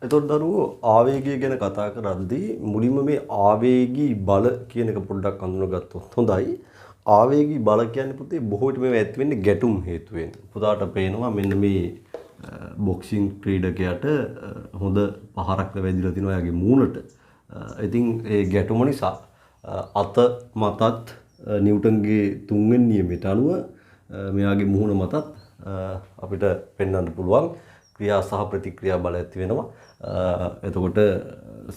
එතකොට දරුවෝ ආවේගය ගැන කතා කරද්දී මුලින්ම මේ ආවේගී බල කියන එක පොඩ්ඩක් අඳුනගත්තොත් හොඳයි. ආවේගී බල කියන්නේ පුතේ බොහෝ විට මේවා ඇති වෙන්නේ ගැටුම් හේතුවෙන්. පුතාට පේනවා මෙන්න මේ බොක්සින් ක්‍රීඩකයාට හොඳ පහරක් වැදිලා තිනවා එයාගේ මූණට. ඉතින් ඒ ගැටුම නිසා අත මතත් නිව්ටන්ගේ තුන්වෙනි නියමයට අනුව මෙයාගේ මුහුණ මතත් අපිට පෙන්වන්න පුළුවන් ක්‍රියා සහ ප්‍රතික්‍රියා බල ඇති වෙනවා. එතකොට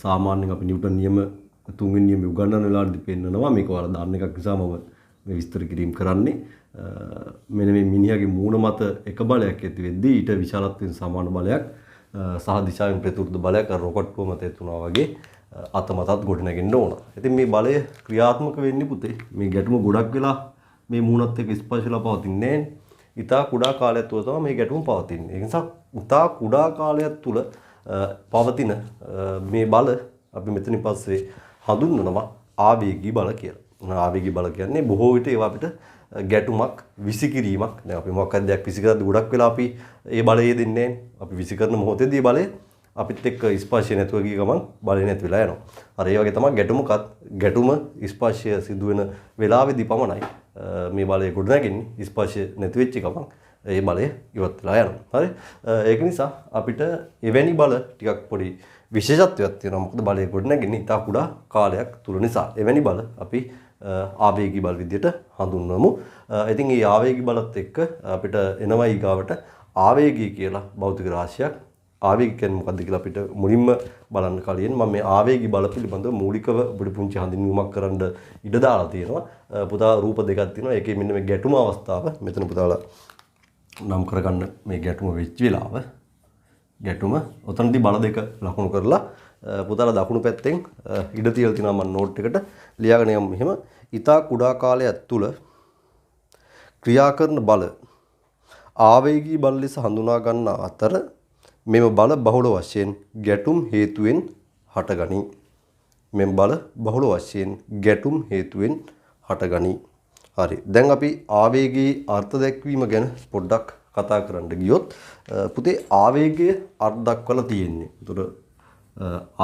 සාමාන්‍යයෙන් අපි නිව්ටන් නියම තුන්වෙනි නියම උගන්වන වෙලාවේදී පෙන්නනවා මේක ඔයාලා දාන්න එකක් නිසා මම මේ විස්තර කිරීම කරන්නේ. මෙන්න මේ මිනිහාගේ මූණ මත එක බලයක් ඇති වෙද්දී ඊට විශාලත්වයෙන් සමාන බලයක් සහ දිශාවෙන් ප්‍රතිවිරුද්ධ බලයක් රොකට්ටුව මත ඇතුණා වගේ අත මතත් ගොඩනගෙන්න ඕන. ඉතින් මේ බලය ක්‍රියාත්මක වෙන්නේ පුතේ මේ ගැටුම ගොඩක් වෙලා මේ මූණත් එක්ක ස්පර්ශ වෙලා පවතින්නේ නැහැ. ඉතා කුඩා කාලයක් තුළ තමයි මේ ගැටුම පවතින්නේ. ඒ නිසා ඉතා කුඩා කාලයක් තුළ පවතින මේ බල අපි මෙතනින් පස්සේ හඳුන්වනවා ආවේගී බල කියලා. ආවේගී බල කියන්නේ බොහෝ විට ඒවා අපිට ගැටුමක් විසිකිරීමක්. දැන් අපි මොකක් හරි දෙයක් විසිකරද්දී ගොඩක් වෙලා අපි ඒ බලය දෙන්නේ නැහැ. අපි විසිකරන මොහොතේදී බලය අපිත් එක්ක ස්පර්ශය නැතුව ගිය ගමන් බලය නැති වෙලා යනවා. හරි ඒ වගේ තමයි ගැටුම ස්පර්ශය සිදු වෙන වෙලාවේදී පමණයි මේ බලය ගොඩනගන්නේ. ස්පර්ශය නැති වෙච්ච ගමන් ඒ බලය ඉවත් වෙලා යනවා. හරි ඒක නිසා අපිට එවැනි බල ටිකක් පොඩි විශේෂත්වයක් තියෙනවා. මොකද බලය ගොඩනගන්නේ ඉතා කුඩා කාලයක් තුල නිසා. එවැනි බල අපි ආවේගී බල විදිහට හඳුන්වමු. ඉතින් මේ ආවේගී බලත් එක්ක අපිට එනවා ඊගාවට ආවේගී කියලා භෞතික රාශියක්. ආවේග කියන්නේ මොකක්ද කියලා අපිට මුලින්ම බලන්න කලින් මම මේ ආවේගී බල පිළිබඳව මූලිකව පොඩි පුංචි හඳුන්වීමක් කරන්න ඉඩ දාලා තියෙනවා. පුතා රූප දෙකක් තියෙනවා. ඒකේ මෙන්න මේ ගැටුම අවස්ථාව මෙතන පුතාලා නම් කරගන්න මේ ගැටුම වෙච්ච වෙලාව. ගැටුම ඔතනදී බල දෙක ලකුණු කරලා පුතාලා දකුණු පැත්තෙන් ඉඩ තියලා තිනවා මම නෝට් එකට ලියාගෙන යමු මෙහෙම. ඊතා කුඩා කාලයක් තුල ක්‍රියා කරන බල ආවේගී බල ලෙස හඳුනා ගන්න අතර මෙම බල බහුල වශයෙන් ගැටුම් හේතුවෙන් හටගනී. මෙම බල බහුල වශයෙන් ගැටුම් හේතුවෙන් හටගනී. හරි. දැන් අපි ආවේගී අර්ථ දැක්වීම ගැන පොඩ්ඩක් කතා කරන්න ගියොත් පුතේ ආවේගය අර්ථ දක්වලා තියෙන්නේ. ඒතර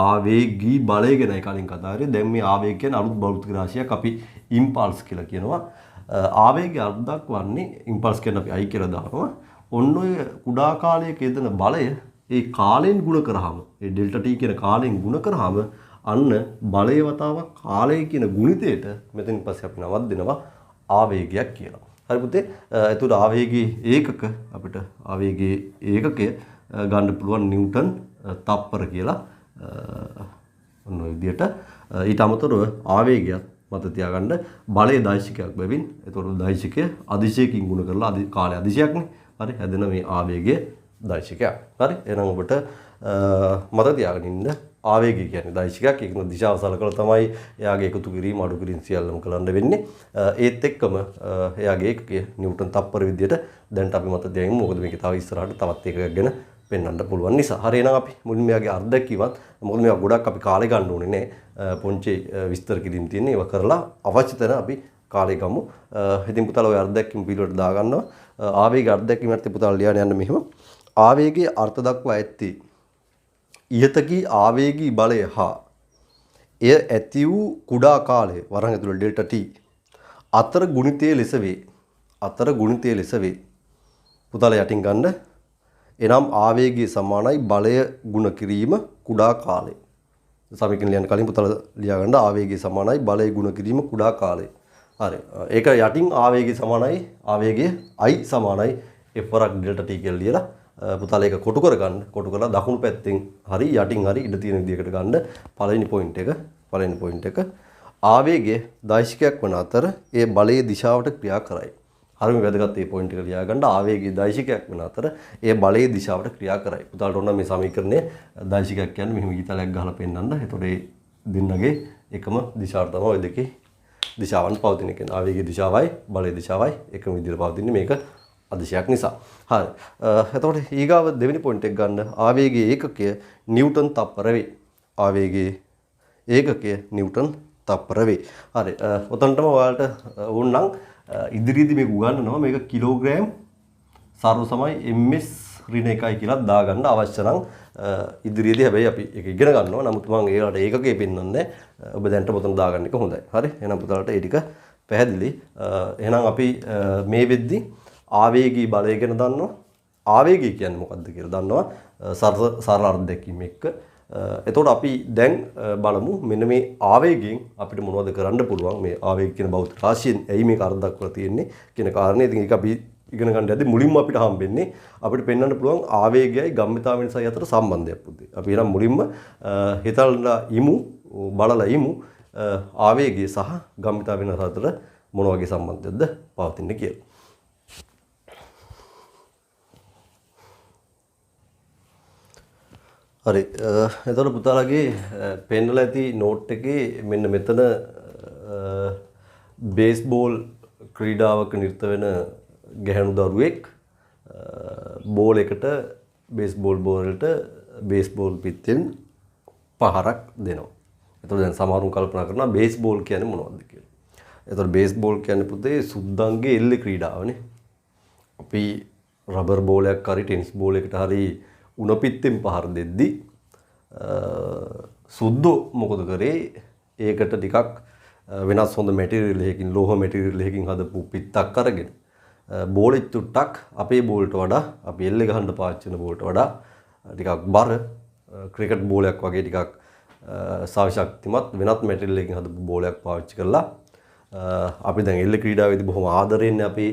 ආවේගී බලය ගැනයි කලින් කතා කරේ. දැන් මේ ආවේග කියන්නේ අලුත් භෞතික රාශියක් අපි ඉම්පල්ස් කියලා කියනවා. ආවේගය අර්ථ දක්වන්නේ ඉම්පල්ස් කියන අපි I කියලා දානවා. ඔන්න ඔය කුඩා කාලයක යෙදෙන බලය ඒ කාලෙන් ගුණ කරාම ඒ ඩෙල්ටා T කියන කාලෙන් ගුණ කරාම අන්න බලය වතාවක් කාලය කියන ගුණිතයට මෙතනින් පස්සේ අපි නමක් දෙනවා ආවේගයක් කියලා. හරි පුතේ. එතකොට ආවේගී ඒකක අපිට ආවේගී ඒකකය ගන්න පුළුවන් නිව්ටන් තප්පර කියලා. ඔන්න ඔය විදිහට ඊට අමතරව ආවේගයත් මත තියාගන්න බලයේ දෛශිකයක් බැවින් එතකොට දෛශිකය අදිශයකින් ගුණ කරලා කාලය අදිශයක්නේ. හරි හැදෙන මේ ආවේගයේ දෛශිකයක්. හරි එහෙනම් ඔබට මත තියාගෙන ඉන්න ආවේගය කියන්නේ දෛශිකයක්. ඒක දිශාව සලකලා තමයි එයාගේ එකතු කිරීම අඩු කිරීම සියල්ලම කරන්න වෙන්නේ. ඒත් එක්කම එයාගේ ඒකකය නිව්ටන් තප්පර විදියට දැන්ට අපි මත තියාගමු. මොකද මේක තව ඉස්සරහට තවත් එකක් ගැන පෙන්වන්න පුළුවන් නිසා. හරි එහෙනම් අපි මුලින්ම එයාගේ අර්ධකීවත් මොකද මේවා ගොඩක් අපි කාලේ ගන්න ඕනේ නේ. පොන්චි විස්තර කිරීම තියෙන ඒවා කරලා අවශ්‍ය තැන අපි කාලේ ගමු. ඉතින් පුතාලා ඔය අර්ධකීම් පිළිවෙලට දාගන්නවා. ආවේග අර්ධකීමත් පුතාලා ලියන්න යන්න මෙහෙම. ආවේගයේ අර්ථ දක්වා ඇත්තේ ඉහතකී ආවේගී බලය හා එය ඇති වූ කුඩා කාලය වරහන් ඇතුළේ ඩෙල්ටා T අතර ගුණිතයේ ලෙස වේ. අතර ගුණිතයේ ලෙස වේ. පුතාලා යටින් ගන්න. එනම් ආවේගයේ සමානයි බලය ගුණ කිරීම කුඩා කාලය. සමීකරණ ලියන්න කලින් පුතාලා ලියා ගන්න ආවේගයේ සමානයි බලය ගුණ කිරීම කුඩා කාලය. හරි. ඒක යටින් ආවේගය සමානයි ආවේගයේ I සමානයි F වරක් ඩෙල්ටා T කියලා ලියලා පුතාලා ඒක කොටු කරගන්න. කොටු කරලා දකුණු පැත්තෙන් හරි යටින් හරි ඉඳ තියෙන විදිහකට ගන්න. පළවෙනි පොයින්ට් එක ආවේගය දෛශිකයක් වන අතර ඒ බලයේ දිශාවට ක්‍රියා කරයි. හරිම වැදගත් මේ පොයින්ට් එක ලියා ගන්න. ආවේගයේ දෛශිකයක් වන අතර ඒ බලයේ දිශාවට ක්‍රියා කරයි. පුතාලට ඕන මේ සමීකරණය දෛශිකයක් කියන්නේ මෙහෙම ඊතලයක් ගහලා පෙන්නන්න. එතකොට ඒ දෙන්නගේ එකම දිශාව තමයි ඔය දෙකේ දිශාවන් පවතින එක. ආවේගයේ දිශාවයි බලයේ දිශාවයි එකම විදිහට පවතින්නේ මේක අදිශයක් නිසා. හරි. එතකොට ඊගාව දෙවෙනි පොයින්ට් එක ගන්න. ආවේගයේ ඒකකය නිව්ටන් තප්පර වේ. ආවේගයේ ඒකකය නිව්ටන් තප්පර වේ. හරි. ඔතනටම ඔයාලට ඕනනම් ඉදිරියේදී මේක උගන්වනවා. මේක කිලෝග්‍රෑම් සර්ව සමයි ms ඍණ එකයි කියලා දාගන්න අවශ්‍ය නම් ඉදිරියේදී හැබැයි අපි ඒක ඉගෙන ගන්නවා. නමුත් මම ඒකට ඒකකේ පෙන්වන්නේ ඔබ දැන්ට පොතන දාගන්න එක හොඳයි. හරි. එහෙනම් පුතාලට ඒ ටික පැහැදිලි. එහෙනම් අපි මේ වෙද්දි ආවේගී බලය ගැන දන්නවා. ආවේගය කියන්නේ මොකක්ද කියලා දන්නවා. සරල අර්ථයකින් එක්ක. එතකොට අපි දැන් බලමු මෙන්න මේ ආවේගයෙන් අපිට මොනවද කරන්න පුළුවන් මේ ආවේග කියන භෞතික රාශියෙන් ඇයි මේක අර්ථ දක්වලා තියෙන්නේ කියන කාරණේ. ඉතින් ඒක අපි ඉගෙන ගන්න යද්දී මුලින්ම අපිට හම්බෙන්නේ අපිට පෙන්වන්න පුළුවන් ආවේගයයි ගම්මිතාව වෙනසයි අතර සම්බන්ධයක් පුතේ. අපි එහෙනම් මුලින්ම හිතලා ඉමු බලලා ඉමු ආවේගය සහ ගම්මිතාව වෙනස අතර මොන වගේ සම්බන්ධයක්ද පවතින්නේ කියලා. හරි. එතකොට පුතාලගේ පෙන්නලා ඇති නෝට් එකේ මෙන්න මෙතන බේස්බෝල් ක්‍රීඩාවක නිරත වෙන ගැහැණු දරුවෙක් බෝල් එකට බේස්බෝල් බෝලට බේස්බෝල් පිත්තෙන් පහරක් දෙනවා. එතකොට දැන් සමහරුන් කල්පනා කරනවා බේස්බෝල් කියන්නේ මොනවද කියලා. එතකොට බේස්බෝල් කියන්නේ පුතේ සුද්දන්ගේ එල්ලේ ක්‍රීඩාවනේ. අපි රබර් බෝලයක් හරි ටෙනිස් බෝලයකට හරි උණ පිත්තෙන් පහර දෙද්දි සුද්දෝ මොකද කරේ ඒකට ටිකක් වෙනස් හොඳ මැටීරියල් එකකින් ලෝහ මැටීරියල් එකකින් හදපු පිත්තක් අරගෙන බෝලෙ චුට්ටක් අපේ බෝල්ට වඩා අපි එල්ලේ ගහන්න පාවිච්චි කරන බෝල්ට වඩා ටිකක් බර ක්‍රිකට් බෝලයක් වගේ ටිකක් සාශක්තිමත් වෙනත් මැටීරියල් එකකින් හදපු බෝලයක් පාවිච්චි කරලා අපි දැන් එල්ලේ ක්‍රීඩාවේදී බොහොම ආදරෙන් අපි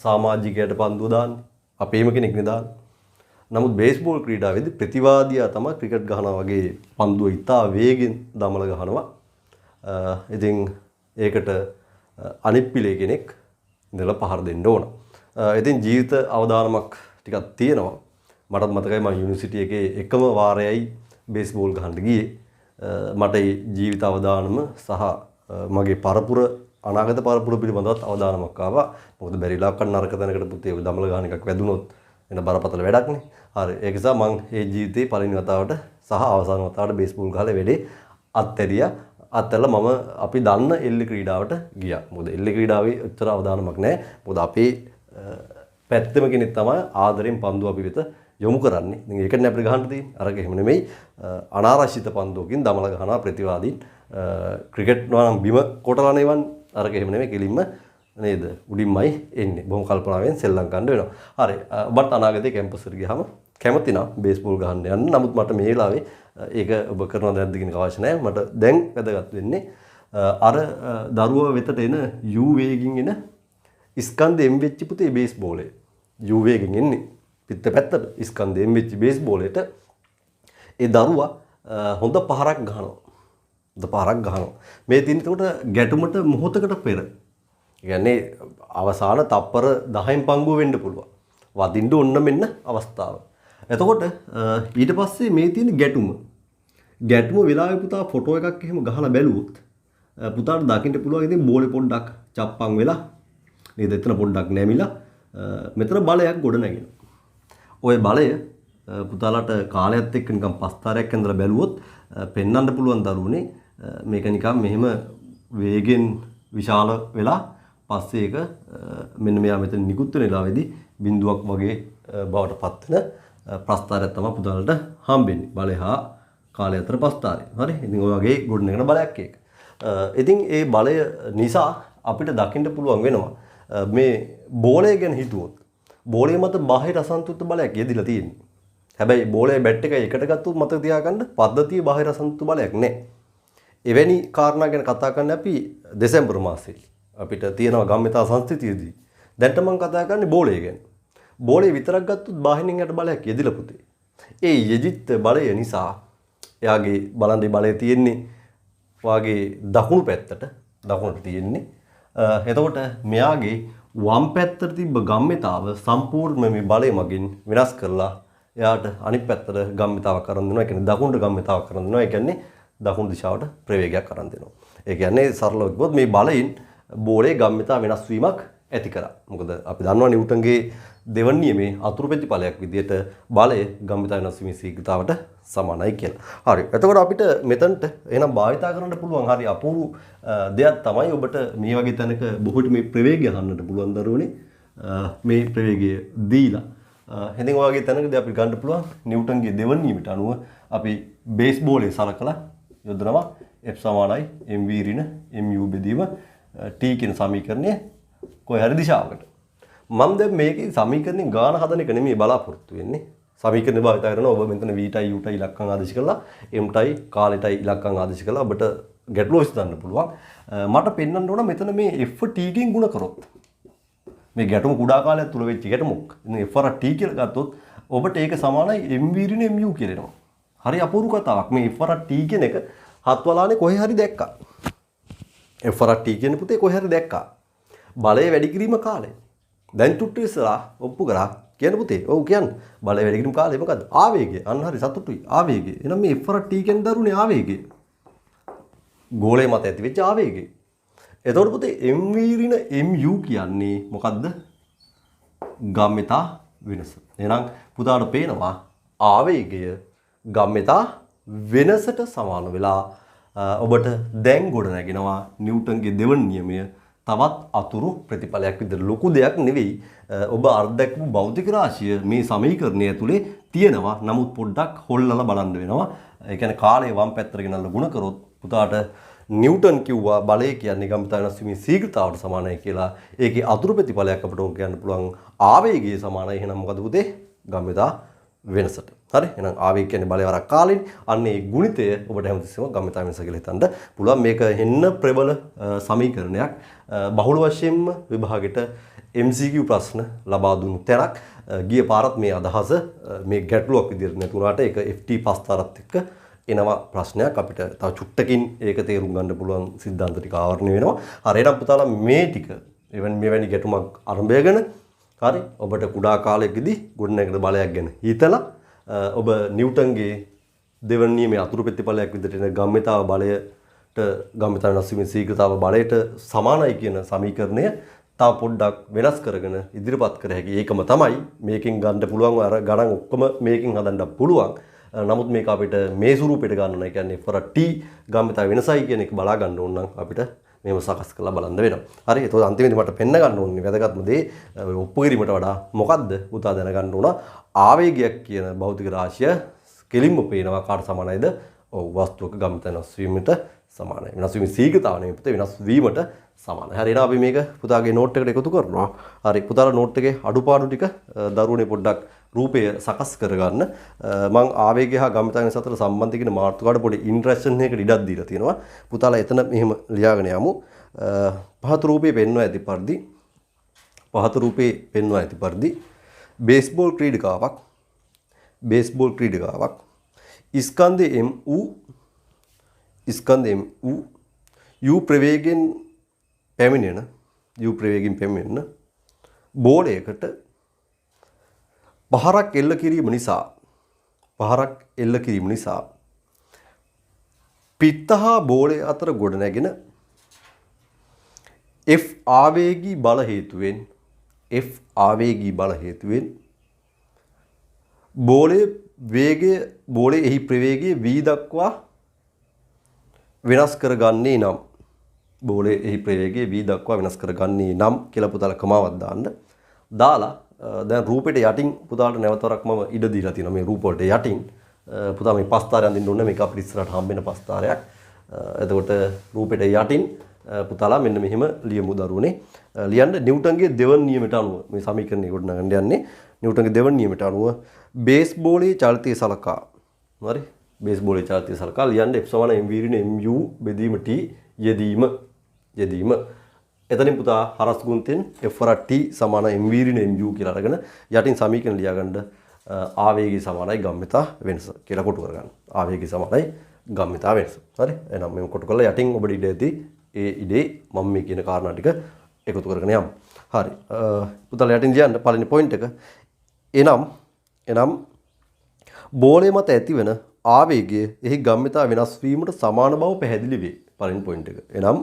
සමාජිකයට පන්දුව දාන්නේ අපේම කෙනෙක් නේ දාන්නේ. නමුත් බේස්බෝල් ක්‍රීඩාවේදී ප්‍රතිවාදියා තමයි ක්‍රිකට් ගහනවා වගේ පන්දුව ඉතා වේගෙන් දමල ගහනවා. ඉතින් ඒකට අනිත් පිළේ කෙනෙක් ඉඳලා පහර දෙන්න ඕන. ඉතින් ජීවිත අවදානමක් ටිකක් තියෙනවා. මටත් මතකයි මම යුනිවර්සිටි එකේ එකම වාරයයි බේස්බෝල් ගහන්න ගියේ. මට ඒ ජීවිත අවදානම සහ මගේ පරපුර අනාගත පරපුර පිළිබඳවත් අවදානමක් ආවා. මොකද බැරිලා කන්න නරක තැනකට පුතේ දමල ගහන එකක් වැදුනොත් වෙන බරපතල වැඩක් නේ. හරි. ඒක නිසා මම මේ ජීවිතේ පළවෙනි වතාවට සහ අවසාන වතාවට බේස්බෝල් ගහලා වැඩේ අත්හැරියා. අත්හැරලා මම අපි දන්න එල්ලේ ක්‍රීඩාවට ගියා. මොකද එල්ලේ ක්‍රීඩාවේ උත්තර අවදානමක් නැහැ. මොකද අපේ පැත්තම කෙනෙක් තමයි ආදරෙන් පන්දුව අපි වෙත යොමු කරන්නේ. ඉතින් ඒකනේ අපිට ගහන්න තියෙන්නේ. අරක එහෙම නෙමෙයි. අනාරක්ෂිත පන්දුවකින් දමල ගහනවා ප්‍රතිවාදීන්. ක්‍රිකට් නම් බිම කොටලා නෙවන්නේ. අරක එහෙම නෙමෙයි කෙලින්ම නේද උඩින්මයි එන්නේ. බොහොම කල්පනාවෙන් සෙල්ලම් ගන්න වෙනවා. හරි. ඔබත් අනාගතේ කැම්පස් එකට ගියාම කැමති නම් බේස්බෝල් ගහන්න යන්න. නමුත් මට මේ වෙලාවේ ඒක ඔබ කරනවද නැද්ද කියන අවශ්‍ය නැහැ. මට දැන් වැදගත් වෙන්නේ අර දරුවා වෙතට එන U වේගින් එන ස්කන්ධ M වෙච්ච පුතේ බේස්බෝලේ. U වේගින් එන්නේ පිට පැත්තට ස්කන්ධ M වෙච්ච බේස්බෝලේට ඒ දරුවා හොඳ පහරක් ගහනවා. හොඳ පහරක් ගහනවා. මේ තියෙන උඩ ගැටුමට මොහොතකට පෙර කියන්නේ අවසාන තප්පර 10න් පංගුව වෙන්න පුළුවන්. වදින්න ඔන්න මෙන්න අවස්ථාව. එතකොට ඊට පස්සේ මේ තියෙන ගැටුම වෙලාවේ පුතා ෆොටෝ එකක් එහෙම ගහලා බැලුවොත් පුතාට දකින්න පුළුවන් ඉතින් බෝලේ පොඩ්ඩක් චප්පන් වෙලා නේද එතන පොඩ්ඩක් නැමිලා මෙතන බලයක් ගොඩ නැගෙනවා. ওই බලය පුතාලට කාලයත් එක්ක නිකන් පස්තරයක් ඇඳලා බැලුවොත් පෙන්වන්න පුළුවන් දරුවනේ මේක නිකන් මෙහෙම වේගෙන් විශාල වෙලා පස්සේ ඒක මෙන්න මෙයා මෙතන නිකුත් වෙන වෙලාවේදී බිඳුවක් වගේ බවට පත් වෙන ප්‍රස්තාරයක් තමයි පුතාලට හම්බෙන්නේ. බලය හා කාලය අතර ප්‍රස්තාරය. හරි. ඉතින් ඔය වගේ ගොඩනගෙන බලයක් ඒක. ඉතින් ඒ බලය නිසා අපිට දකින්න පුළුවන් වෙනවා මේ බෝලය ගැන හිතුවොත් බෝලය මත බාහිර අසන්තුලිත බලයක් යෙදිලා තියෙන්නේ. හැබැයි බෝලේ බැට් එක එකට ගත්තොත් මතක තියාගන්න පද්ධතිය බාහිර අසන්තුලිත බලයක් නැහැ. එවැනි කාරණා ගැන කතා කරන්නේ අපි දෙසැම්බර් මාසයේ. අපිට තියෙනවා ගම්මිතා සංස්කෘතියේදී. දැන් මම කතා කරන්නේ බෝලය ගැන. බෝලේ විතරක් ගත්තොත් බාහිරින් යට බලයක් යෙදිලා පුතේ. ඒ යෙදිච්ච බලය නිසා එයාගේ බලන්දේ බලය තියෙන්නේ වාගේ දකුණු පැත්තට දකුණට තියෙන්නේ. එතකොට මෙයාගේ වම් පැත්තට තිබ්බ ගම්මිතාව සම්පූර්ණ මේ බලය මගින් විනාශ කරලා එයාට අනිත් පැත්තට ගම්මිතාවක් කරන් දෙනවා. ඒ කියන්නේ දකුණට ගම්මිතාවක් කරන් දෙනවා. ඒ කියන්නේ දකුණු දිශාවට ප්‍රවේගයක් කරන් දෙනවා. ඒ කියන්නේ සරලව කිව්වොත් මේ බලයෙන් බෝලේ ගම්මිතා වෙනස් වීමක් ඇති කරා. මොකද අපි දන්නවා නිව්ටන්ගේ දෙවන නියමේ අතුරු ප්‍රතිඵලයක් විදිහට බලය ගම්මිතා වෙනස් වීමේ ශීඝ්‍රතාවට සමානයි කියලා. හරි. එතකොට අපිට මෙතනට එහෙනම් භාවිතා කරන්න පුළුවන් හරි අපූර්ව දෙයක් තමයි ඔබට මේ වගේ තැනක බොහෝට මේ ප්‍රවේගය අහන්නට පුළුවන් දරුවනේ. මේ ප්‍රවේගය දීලා ඉතින් ඔයගේ තැනකදී අපි ගන්න පුළුවන් නිව්ටන්ගේ දෙවන නියමයට අනුව අපි බේස් බෝලේ සලකලා යොදනවා F සමානයි mv ඍණ mu බෙදීම t කියන සමීකරණය කොයි හරි දිශාවකට. මම දැන් මේකේ සමීකරණේ ගාන හදන එක නෙමෙයි බලාපොරොත්තු වෙන්නේ. සමීකරණ භාවිත කරනවා ඔබ මෙතන v', u', ඉලක්කම් ආදේශ කරලා m', කාලෙටයි ඉලක්කම් ආදේශ කරලා ඔබට ගැටලුව විසඳන්න පුළුවන්. මට පෙන්වන්න ඕන මෙතන මේ f t ගෙන් ගුණ කරොත් මේ ගැටුම කුඩා කාලයක් තුල වෙච්ච ගැටුමක්. ඉතින් f t කියලා ගත්තොත් ඔබට ඒක සමානයි mv ඍණ mu කියලා එනවා. හරි අපූර්ව කතාවක්. මේ f t කියන එක හත් වලානේ කොහේ හරි දැක්කා. f t කියන පුතේ කොහේ හරි දැක්කා. බලය වැඩි කිරීම කාලය. දැන් තුට්ටු ඉස්සරහා ඔප්පු කරා කියන පුතේ. ඔව් කියන්නේ. බලය වැඩි කිරීම කාලය මොකද්ද? ආවේගය. අන්න හරි සතුටුයි. ආවේගය. එහෙනම් මේ f t කියන දරුණේ ආවේගය. ගෝලය මත ඇති වෙච්ච ආවේගය. එතකොට පුතේ mv ඍණ mu කියන්නේ මොකද්ද? ගම්මිතා වෙනස. එහෙනම් පුතාට පේනවා ආවේගය ගම්මිතා වෙනසට සමාන වෙලා ඔබට දැන් ගොඩ නැගෙනවා නිව්ටන්ගේ දෙවන නියමය තවත් අතුරු ප්‍රතිඵලයක් විදිහට ලොකු දෙයක් නෙවෙයි. ඔබ අර්ධකම භෞතික රාශිය මේ සමීකරණය ඇතුලේ තියෙනවා. නමුත් පොඩ්ඩක් හොල්ලලා බලන්න වෙනවා. ඒ කියන්නේ කාලය වම් පැත්තට ගෙනල්ලා ගුණ කරොත් පුතාට නිව්ටන් කිව්වා බලය කියන්නේ ගම්මිතා වෙනස් වීමේ ශීඝ්‍රතාවට සමානයි කියලා. ඒකේ අතුරු ප්‍රතිඵලයක් අපිට ඕක කියන්න පුළුවන් ආවේගය සමානයි. එහෙනම් මොකද පුතේ? ගම්මිතා වෙනසට. හරි? එහෙනම් ආවේගය කියන්නේ බලය වරක් කාලෙන්. අන්න ඒ ගුණිතය ඔබට හැමතිස්සෙම ගම්මිතා වෙනස කියලා හිතන්න පුළුවන්. මේක හෙන්න ප්‍රබල සමීකරණයක්. බහුල වශයෙන්ම විභාගෙට MCQ ප්‍රශ්න ලබා දුන්නු තැනක්. ගිය පාරත් මේ අදහස මේ ගැටලුවක් විදිහට නැතුණාට ඒක FT පස්තරත් එක්ක එනවා ප්‍රශ්නයක්. අපිට තව චුට්ටකින් ඒක තේරුම් ගන්න පුළුවන් සිද්ධාන්ත ටික ආවරණය වෙනවා. හරි එහෙනම් පුතාලා මේ ටික මෙවැනි ගැටුමක් ආරම්භයගෙන හරි ඔබට කුඩා කාලයකදී ගොඩනැගෙන බලයක් ගැන හිතලා ඔබ නිව්ටන්ගේ දෙවන නියමයේ අතුරු ප්‍රතිඵලයක් විදිහට එන ගම්මිතාව බලයට ගම්මිතාව වෙනස් වීමේ ශීඝ්‍රතාව බලයට සමානයි කියන සමීකරණය තව පොඩ්ඩක් වෙනස් කරගෙන ඉදිරිපත් කර හැකි. ඒකම තමයි මේකෙන් ගන්න පුළුවන් අර ගණන් ඔක්කොම මේකෙන් හදන්න පුළුවන්. නමුත් මේක අපිට මේ ස්වරූපයට ගන්න ඕන. ඒ කියන්නේ for t ගම්මිතාව වෙනසයි කියන එක බලා ගන්න ඕන නම් අපිට මේව සකස් කරලා බලන්න වෙනවා. හරි. ඒතකොට අන්තිමේදී මට පෙන්න ගන්න ඕනේ වැදගත්ම දේ ඔප්පු කිරීමට වඩා මොකද්ද පුතා දැනගන්න ඕන ආවේගයක් කියන භෞතික රාශිය කෙලින්ම පේනවා කාට සමානයිද? ඔව් වස්තුවක ගම්මිතා වෙනස් වීමට සමානයි. වෙනස් වීමේ ශීඝ්‍රතාව නෙමෙයි පුතේ වෙනස් වීමට සමානයි. හරි එහෙනම් අපි මේක පුතාගේ නෝට් එකට එකතු කරනවා. හරි පුතාලා නෝට් එකේ අඩුපාඩු ටික දරුවනේ පොඩ්ඩක් රූපය සකස් කරගන්න. මම ආවේගය හා ගම්මිතා වෙනස අතර සම්බන්ධ කියන මාතෘකාවට පොඩි ඉන්ට්‍රැක්ෂන් එකකට ඉඩක් දීලා තියෙනවා. පුතාලා එතන මෙහෙම ලියාගෙන යමු. පහත රූපේ පෙන්වන ඇති පරිදි බේස්බෝල් ක්‍රීඩකාවක් ස්කන්ධ mu u ප්‍රවේගයෙන් පැමිණෙන බෝලයකට පහරක් එල්ල කිරීම නිසා පිත්ත හා බෝලය අතර ගොඩනැගෙන F ආවේගී බල හේතුවෙන් බෝලයේ එහි ප්‍රවේගය v දක්වා වෙනස් කරගන්නේ නම් කියලා පුතාලා කමාවක් දාලා දැන් රූපෙට යටින් පුතාලට නැවතරක් මම ඉඩ දීලා තියෙනවා මේ රූප වලට යටින් පුතා මේ පස්තාරය අඳින්න ඕනේ මේක අපිට ඉස්සරහට හම්බෙන පස්තාරයක්. එතකොට රූපෙට යටින් පුතාලා මෙන්න මෙහෙම ලියමු දරුවනේ. ලියන්න නිව්ටන්ගේ දෙවන නියමයට අනුව මේ සමීකරණය ගොඩනගන්න යන්නේ. නිව්ටන්ගේ දෙවන නියමයට අනුව බේස්බෝලයේ චලිතය සලකා. හරි? බේස්බෝලයේ චලිතය සලකා ලියන්න F = mv ඍණ mu බෙදීම t යෙදීම. එතනින් පුතා හරස් ගුණයෙන් F = t = mv ඍණ mu කියලා අරගෙන යටින් සමීකරණ ලියාගන්න ආවේගය සමානයි ගම්මිතා වෙනස කියලා කොටු කරගන්න. ආවේගය සමානයි ගම්මිතා වෙනස. හරි? එහෙනම් මේක කොටු කරලා යටින් ඔබට ඉඩ ඇති ඒ ඉඩේ මම මේ කියන කාරණා ටික එකතු කරගෙන යමු. හරි. පුතාලා යටින් ලියන්න පළවෙනි පොයින්ට් එක. එනම් බෝලය මත ඇතිවන ආවේගය එහි ගම්මිතා වෙනස් වීමට සමාන බව පැහැදිලි වේ. පළවෙනි පොයින්ට් එක. එනම්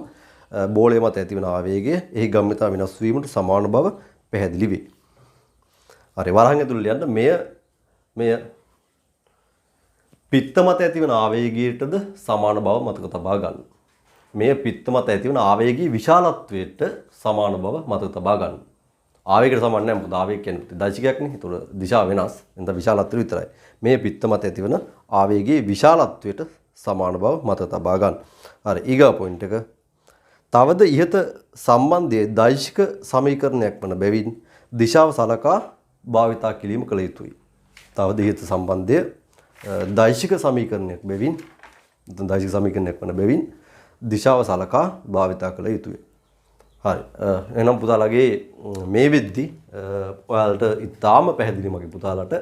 බෝලය මත ඇතිවන ආවේගය එහි ගම්මිතා වෙනස් වීමට සමාන බව පැහැදිලි වේ. හරි වරහන් ඇතුළේ ලියන්න මෙය පිත්ත මත ඇතිවන ආවේගයටද සමාන බව මතක තබා ගන්න. මෙය පිත්ත මත ඇතිවන ආවේගී විශාලත්වයට සමාන බව මතක තබා ගන්න. ආවේගයට සමාන නැහැ. මොකද ආවේග කියන්නේ දෛශිකයක් නේ. ඒතකොට දිශාව වෙනස්. එතන විශාලත්වය විතරයි. මේ පිත්ත මත ඇතිවන ආවේගයේ විශාලත්වයට සමාන බව මත තබා ගන්න. හරි ඊගා පොයින්ට් එක. තවද ඉහත සම්බන්ධයේ දෛශික සමීකරණයක් වන බැවින් දිශාව සලකා භාවිතා කිරීම කළ යුතුයි. තවද ඉහත සම්බන්ධය දෛශික සමීකරණයක් බැවින් දෛශික සමීකරණයක් වන බැවින් දිශාව සලකා භාවිතා කළ යුතුය. හරි එහෙනම් පුතාලගේ මේ වෙද්දි ඔයාලට ඉතාම පැහැදිලි මගේ පුතාලට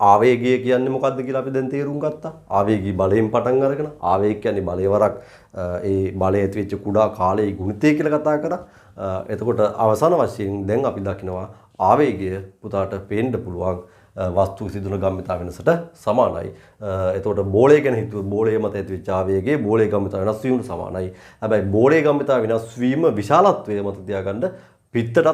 ආවේගය කියන්නේ මොකක්ද කියලා අපි දැන් තේරුම් ගත්තා. ආවේගී බලයෙන් පටන් අරගෙන ආවේග කියන්නේ බලයවරක් ඒ බලය ඇති වෙච්ච කුඩා කාලයේ ගුණිතය කියලා කතා කරා. එතකොට අවසාන වශයෙන් දැන් අපි දකිනවා ආවේගය පුතාට පේන්න පුළුවන් වස්තු සිදුන ගම්මිතා වෙනසට සමානයි. එතකොට බෝලය ගැන හිතුවොත් බෝලය මත ඇතිවෙච්ච ආවේගයේ බෝලේ ගම්මිතා වෙනස් වීමට සමානයි. හැබැයි බෝලේ ගම්මිතා වෙනස් වීම විශාලත්වයේ මත තියාගන්න පිත්තටත්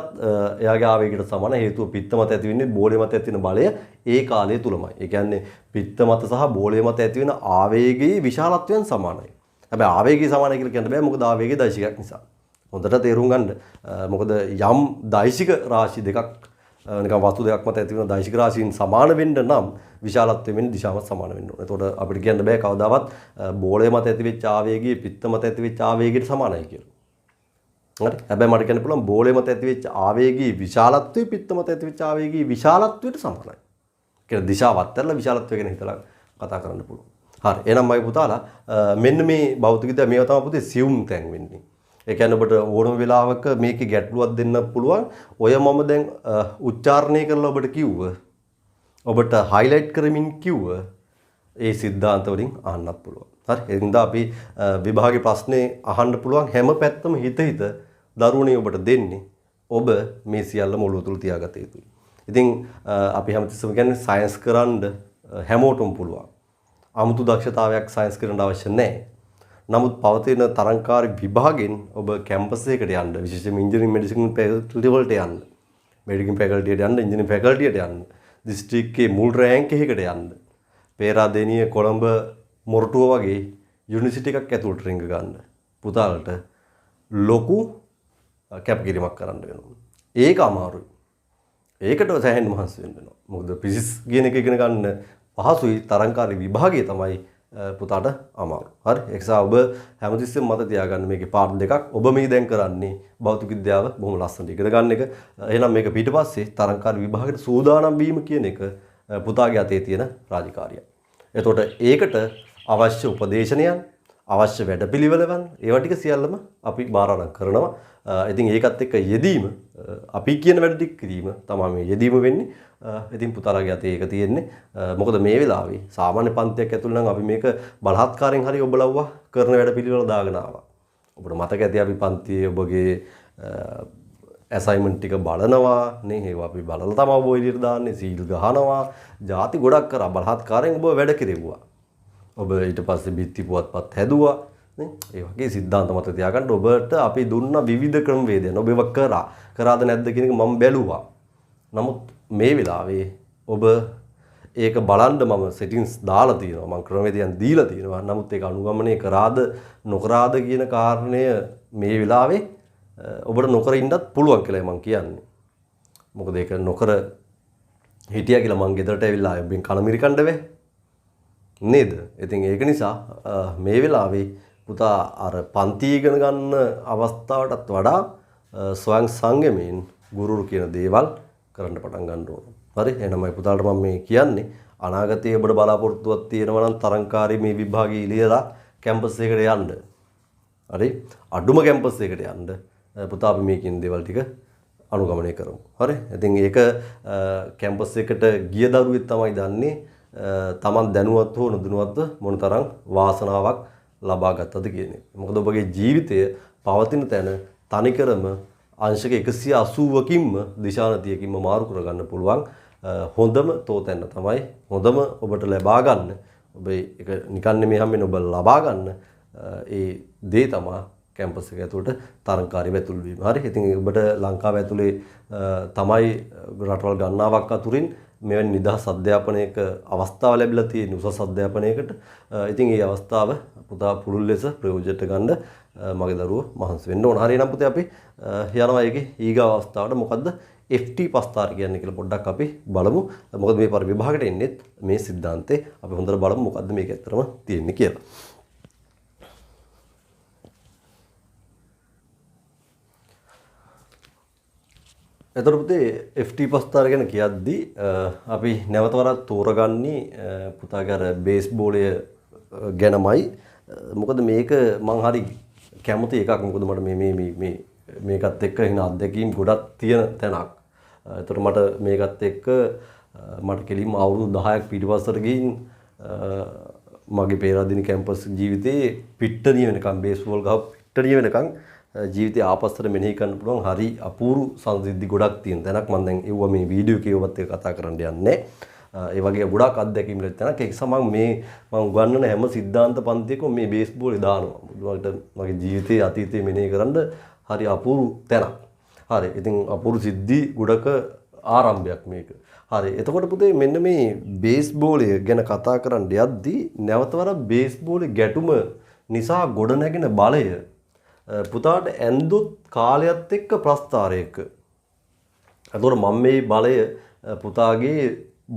එයාගේ ආවේගයට සමාන. හේතුව පිත්ත මත ඇති වෙන්නේ බෝලේ මත ඇති වෙන බලය ඒ කාලය තුලමයි. ඒ කියන්නේ පිත්ත මත සහ බෝලේ මත ඇති වෙන ආවේගයේ විශාලත්වයෙන් සමානයි. හැබැයි ආවේගය සමානයි කියලා කියන්න බෑ. මොකද ආවේගය දෛශිකයක් නිසා. හොඳට තේරුම් ගන්න. මොකද යම් දෛශික රාශි දෙකක් නිකන් වස්තු දෙකක් මත ඇති වෙන දෛශික රාශීන් සමාන වෙන්න නම් විශාලත්වයෙන් වෙන දිශාවත් සමාන වෙන්න ඕනේ. එතකොට අපිට කියන්න බෑ කවදාවත් බෝලේ මත ඇතිවෙච්ච ආවේගය පිත්ත මත ඇතිවෙච්ච ආවේගයට සමානයි කියලා. හරි. හැබැයි මට කියන්න පුළුවන් බෝලේ මත ඇතිවෙච්ච ආවේගී විශාලත්වය පිත්ත මත ඇතිවෙච්ච ආවේගී විශාලත්වයට සමානයි. කියලා දිශාවත් ඇරලා විශාලත්වය ගැන හිතලා කතා කරන්න පුළුවන්. හරි. එහෙනම් මගේ පුතාලා මෙන්න මේ භෞතික විද්‍යාව මේවා තමයි පුතේ සියුම් තැන් වෙන්නේ. ඒ කියන්නේ ඔබට ඕනම වෙලාවක මේකේ ගැටලුවක් දෙන්න පුළුවන්. ඔය මම දැන් උච්චාරණය කරලා ඔබට කිව්ව. ඔබට හයිලයිට් කරමින් කිව්ව ඒ સિદ્ધාන්ත වලින් අහන්නත් පුළුවන්. හරි. ඒ හින්දා අපි විභාගේ ප්‍රශ්නේ අහන්න පුළුවන් හැම පැත්තම හිත දරුවනේ ඔබට දෙන්නේ. ඔබ මේ සියල්ලම ඔළුව තුල තියාගත යුතුයි. ඉතින් අපි හැමතිස්සම කියන්නේ සයන්ස් කරන්න හැමෝටම පුළුවන්. 아무තු දක්ෂතාවයක් සයන්ස් කරන්න අවශ්‍ය නැහැ. නමුත් පවතින තරංකාරී විභාගෙන් ඔබ කැම්පස් එකකට යන්න විශේෂයෙන්ම ඉන්ජිනියරින් මෙඩිසින් ෆැකල්ටි වලට යන්න මෙඩිසින් ෆැකල්ටියට යන්න ඉන්ජිනියරින් ෆැකල්ටියට යන්න දිස්ත්‍රික්කයේ මුල් රෑන්ක් එකකට යන්න පේරාදෙණිය කොළඹ මොරටුව වගේ යුනිවර්සිටි එකක් ඇතුළට රිංග ගන්න පුතාලට ලොකු කැපකිරීමක් කරන්න වෙනවා. ඒක අමාරුයි. ඒකට සෑහෙන මහන්සි වෙන්න වෙනවා. මොකද ෆිසික්ස් කියන එක ඉගෙන ගන්න පහසුයි තරංකාරී විභාගය තමයි පුතාට අමාරු. හරි. ඒ නිසා ඔබ හැමතිස්සෙම මත තියාගන්න මේකේ පාඩම් දෙකක්. ඔබ මේ දැන් කරන්නේ භෞතික විද්‍යාව බොහොම ලස්සනට ඉගෙන ගන්න එක. එහෙනම් මේක පිටිපස්සේ තරංකාරී විභාගයට සූදානම් වීම කියන එක පුතාගේ අතේ තියෙන රාජකාරියක්. එතකොට ඒකට අවශ්‍ය උපදේශනයන්, අවශ්‍ය වැඩපිළිවෙළවන්, ඒවා ටික සියල්ලම අපි බාරාරම් කරනවා. ඉතින් ඒකත් එක්ක යෙදීම අපි කියන වැඩ ටික කිරීම තමයි මේ යෙදීම වෙන්නේ. ඉතින් පුතාලාගේ අතේ ඒක තියෙන්නේ. මොකද මේ වෙලාවේ සාමාන්‍ය පන්තියක් ඇතුළේ නම් අපි මේක බලහත්කාරයෙන් හරි ඔබලව්වා කරන වැඩ පිළිවෙල දාගෙන ආවා. ඔබට මතක ඇති අපි පන්තියේ ඔබගේ ඇසයින්මන්ට් ටික බලනවා නේ. ඒවා අපි බලලා තමයි ඔබ එළියට දාන්නේ. සීල් ගහනවා. ಜಾති ගොඩක් කරා බලහත්කාරයෙන් ඔබ වැඩ කෙරෙව්වා. ඔබ ඊට පස්සේ බිත්ති පුවත්පත් හැදුවා. නේ? ඒ වගේ સિદ્ધාන්ත මත තියාගන්න ඔබට අපි දුන්න විවිධ ක්‍රමවේදයන් ඔබ ඒවා කරාද නැද්ද කියන එක මම බැලුවා. නමුත් මේ වෙලාවේ ඔබ ඒක බලන්න මම සෙටින්ග්ස් දාලා තියෙනවා. මම ක්‍රමවේදයන් දීලා තියෙනවා. නමුත් ඒක අනුගමනය කරාද නොකරාද කියන කාරණය මේ වෙලාවේ ඔබට නොකර ඉන්නත් පුළුවන් කියලා මම කියන්නේ. මොකද ඒක නොකර හිටියා කියලා මම ගෙදරට ඇවිල්ලා ඔබෙන් කනමිරි කණ්ඩ වෙයි. නේද? ඉතින් ඒක නිසා මේ වෙලාවේ පුතා අර පන්ති ඉගෙන ගන්න අවස්ථාවටත් වඩා ස්වයං සංයමයෙන් ගුරුරු කියන දේවල් කරන්න පටන් ගන්න ඕන. හරි? එහෙනම්යි පුතාලට මම මේ කියන්නේ අනාගතයේ ඔබට බලාපොරොත්තුවක් තියෙනවා නම් තරංකාරී මේ විභාගයේ ඉලියලා කැම්පස් එකට යන්න. හරි? අඩුම කැම්පස් එකට යන්න. පුතා අපි මේ කියන දේවල් ටික අනුගමනය කරමු. හරි? ඉතින් ඒක කැම්පස් එකට ගිය දරුවෙක් තමයි දන්නේ තමන් දැනුවත් හෝ නොදැනුවත්ව මොනතරම් වාසනාවක් ලබා ගත්තද කියන්නේ. මොකද ඔබගේ ජීවිතය පවතින තැන තනිකරම අංශක 180කින්ම දිශානතියකින්ම මාරු කරගන්න පුළුවන් හොඳම තෝතැන්න තමයි හොඳම ඔබට ලබා ගන්න. ඔබ ඒක නිකන් නෙමෙයි හැමෙන්න ඔබ ලබා ගන්න ඒ දේ තමයි කැම්පස් එක ඇතුළට තරංකාරී වැතුල් වීම. හරි. ඉතින් ඔබට ලංකාව ඇතුලේ තමයි රටවල් ගණනාවක් අතුරින් මෙවැනි නිදහස් අධ්‍යාපනයක අවස්ථාව ලැබිලා තියෙන උසස් අධ්‍යාපනයකට. ඉතින් මේ අවස්ථාව පුතා පුළුල් ලෙස ප්‍රයෝජනට ගන්න මගේ දරුවෝ මහන්සි වෙන්න ඕන. හරි එහෙනම් පුතේ අපි යනවා ඒකේ ඊගාව අවස්ථාවට මොකද්ද FT පස්තාර කියන්නේ කියලා පොඩ්ඩක් අපි බලමු. මොකද මේ පරිවිභාගයට එන්නේ මේ સિદ્ધාන්තේ අපි හොඳට බලමු මොකද්ද මේක ඇත්තටම තියෙන්නේ කියලා. එතකොට පුතේ FT පස්තාර ගැන කියද්දී අපි නැවත වරක් තෝරගන්නේ පුතාගේ අර බේස් බෝලය ගැනමයි. මොකද මේක මං හරි කැමති එකක්. මොකද මට මේකත් එක්ක හින අත්දැකීම් ගොඩක් තියෙන තැනක්. එතකොට මට මේකත් එක්ක මට කෙලින්ම අවුරුදු 10ක් පිටිපස්සට ගිහින් මගේ පේරාදෙණි කැම්පස් ජීවිතේ පිට්ටනිය වෙනකම් බේස් බෝල් ගහ පිට්ටනිය වෙනකම් ජීවිතය ආපස්සට මෙනෙහි කරන්න පුළුවන් හරි අපූර්ව සංසිද්ධි ගොඩක් තියෙන තැනක්. මම දැන් ඒව මේ වීඩියෝ එකේවත් එක කතා කරන්න යන්නේ. ඒ වගේ ගොඩක් අත්දැකීම් ලැබෙන තැනක්. ඒක සමග මේ මම උගන්වන හැම સિદ્ધාන්ත පන්තියකම මේ බේස් බෝලේ දානවා. මගේ ජීවිතයේ අතීතයේ මෙනෙහි කරන්න හරි අපූර්ව තැනක්. හරි. ඉතින් අපූර්ව සිද්ධි ගොඩක ආරම්භයක් මේක. හරි. එතකොට පුතේ මෙන්න මේ බේස් බෝලය ගැන කතා කරන්න යද්දී නැවත වරක් බේස් බෝලේ ගැටුම නිසා ගොඩනැගෙන බලය පුතාට ඇන්දොත් කාලයත් එක්ක ප්‍රස්ථාරයක. එතකොට මම මේ බලය පුතාගේ